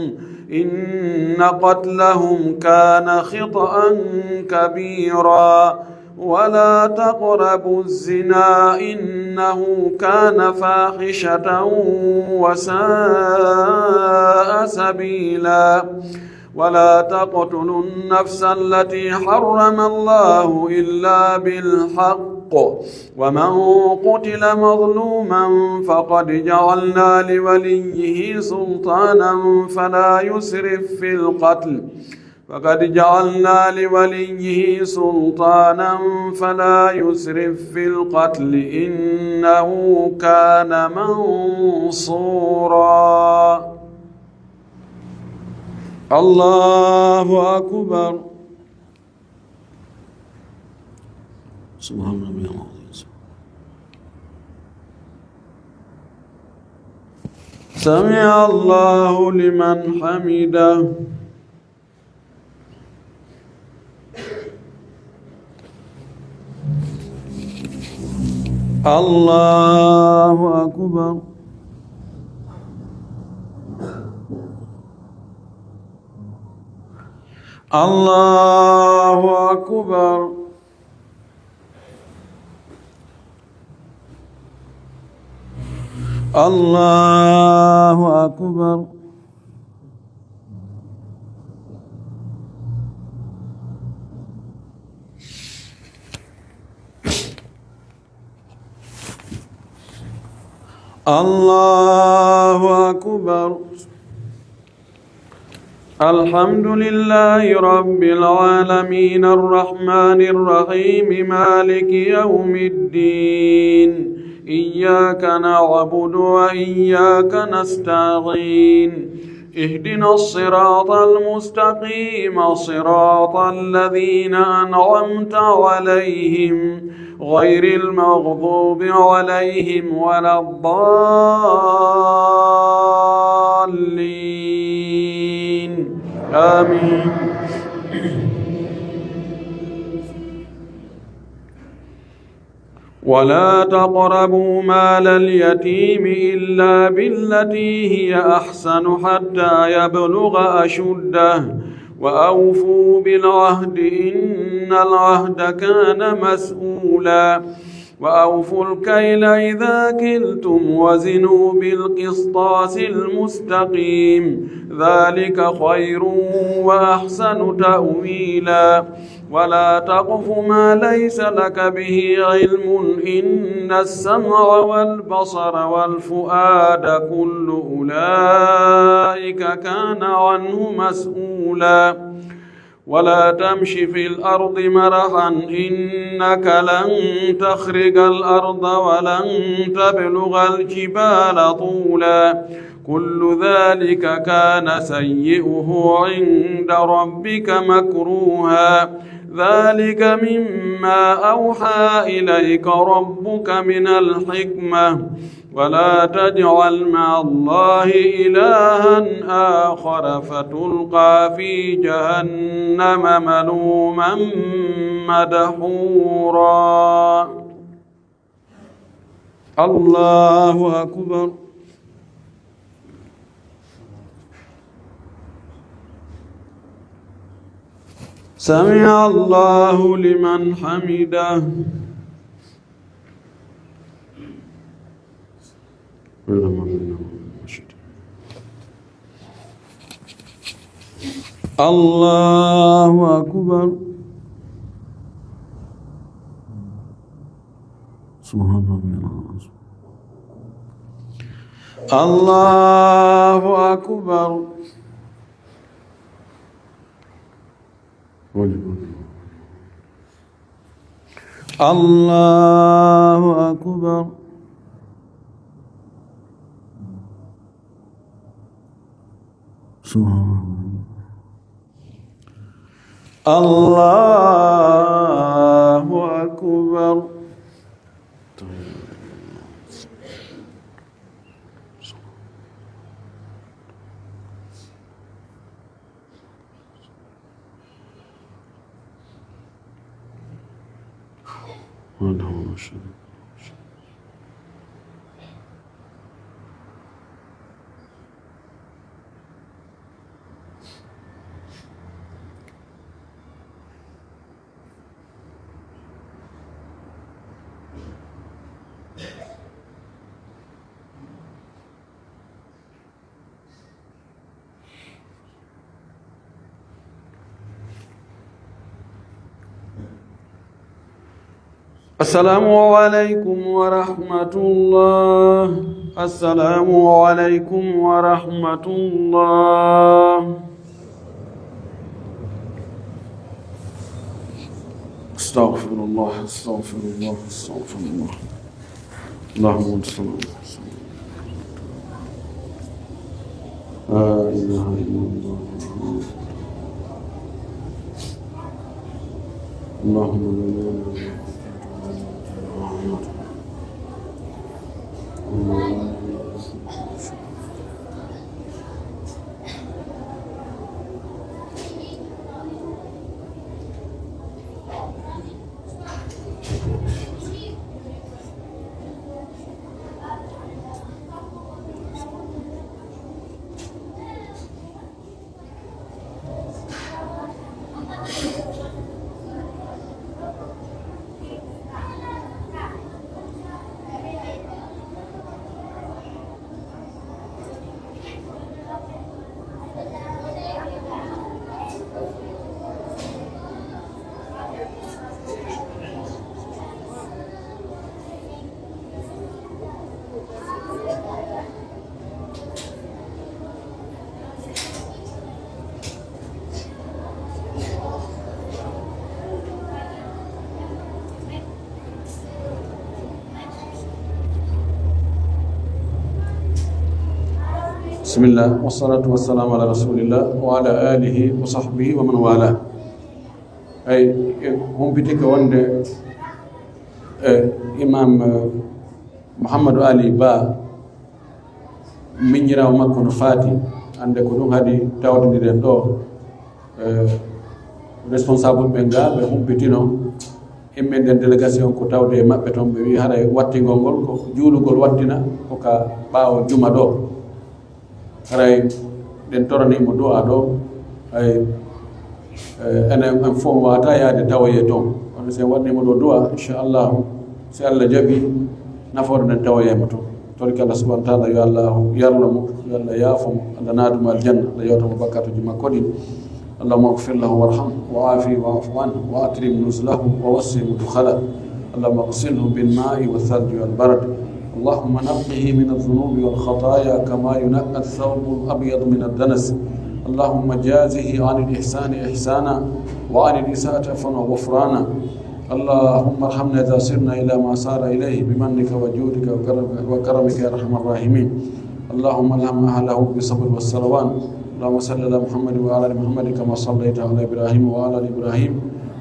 إن قتلهم كان خطأ كبيرا ولا تقربوا الزنا إنه كان فاحشة وساء سبيلا ولا تقتلوا النفس التي حرم الله إلا بالحق ومن قتل مظلوما فقد جعلنا لوليه سلطانا فلا يسرف في القتل إنه كان منصورا. الله أكبر. سبحان ربي العظيم. سمع الله لمن حمده. الله أكبر. الله أكبر. الله أكبر. الله أكبر. الحمد لله رب العالمين الرحمن الرحيم مالك يوم الدين إياك نعبد وإياك نستعين اهدنا الصراط المستقيم صراط الذين أنعمت عليهم غير المغضوب عليهم ولا الضالين آمين. ولا تقربوا مال اليتيم إلا بالتي هي أحسن حتى يبلغ أشده وأوفوا بالعهد إن العهد كان مسؤولا وأوفوا الكيل إذا كلتم وزنوا بالقسطاس المستقيم ذلك خير وأحسن تأويلا ولا تقف ما ليس لك به علم إن السمع والبصر والفؤاد كل أولئك كان عنه مسؤولا ولا تمش في الأرض مرحا إنك لن تخرج الأرض ولن تبلغ الجبال طولا كل ذلك كان سيئه عند ربك مكروها ذلك مما أوحى إليك ربك من الحكمة ولا تجعل مع الله إلها آخر فتلقى في جهنم ملوما مدحورا. الله أكبر. سمع الله لمن حمده. الله أكبر. سبحان ربي العظيم. الله أكبر. الله أكبر. الله أكبر. السلام عليكم ورحمة الله. السلام عليكم ورحمة الله. استغفر الله استغفر الله استغفر الله. اللهم صل وسلم. لا إله إلا الله. اللهم لا إله إلا الله. بسم الله والصلاة والسلام على رسول الله وعلى آله وصحبه ومن والاه. أي هم بيتك وند إمام محمد علي با من يرى ما كن فاتي عندك كلهم هذه تاود ديرندو responsable benga be هم بيتينو immen den délégation ko tawde mabbe ton be wi haray wattingol ngol ko juulugol wattina ko ka baawo juma do haray den torani mo do ado ay en fo wata yaade tawaye don on se wadni mo do doa inshallah se Allah jabi nafodo den tawaye mo to torki Allah subhanahu wa ta'ala ya Allah yarlamu ya Allah yafum Allah nadum al janna la yoto bakatu juma kodi اللهم اغفر له وارحمه وعافه واعف عنه واكرم نزله ووسع مدخله اللهم اغسله بالماء والثلج والبرد اللهم نقه من الذنوب والخطايا كما ينقى الثوب الابيض من الدنس اللهم جازه عن الإحسان إحسانا وعن الإساءة عفوا وغفرانا. اللهم ارحمنا إذا سرنا إلى ما صار إليه بمنك وجودك وكرمك يا أرحم الراحمين. اللهم الهم أهله بالصبر والصلوان. اللهم صل على محمد وعلى آل محمد كما صليت على إبراهيم وعلى آل إبراهيم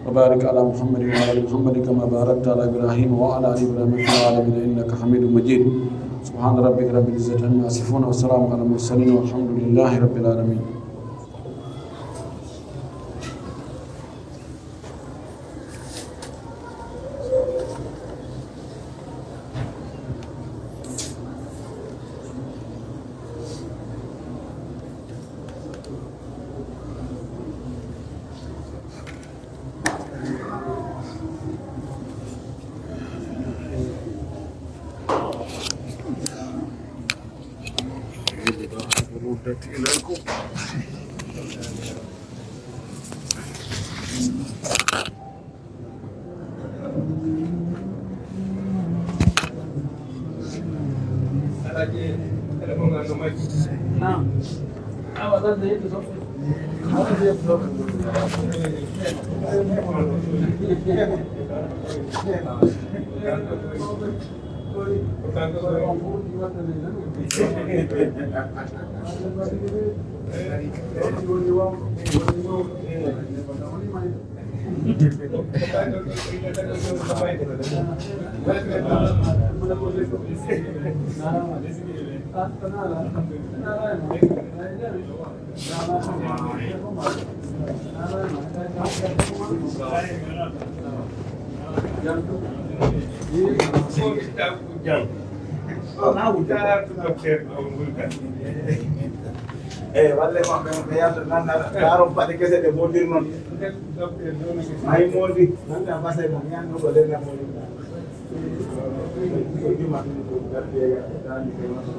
وبارك على محمد وعلى آل محمد كما باركت على إبراهيم وعلى آل إبراهيم في العالمين إنك حميد مجيد. سبحان ربك رب العزة عما يصفون والسلام على المرسلين والحمد لله رب العالمين. Walle ko be yalla nan daro pade kese de modir non ay modi nan da basay mo ñaan ko le na modi di ma ko garde ya dan ko ma ko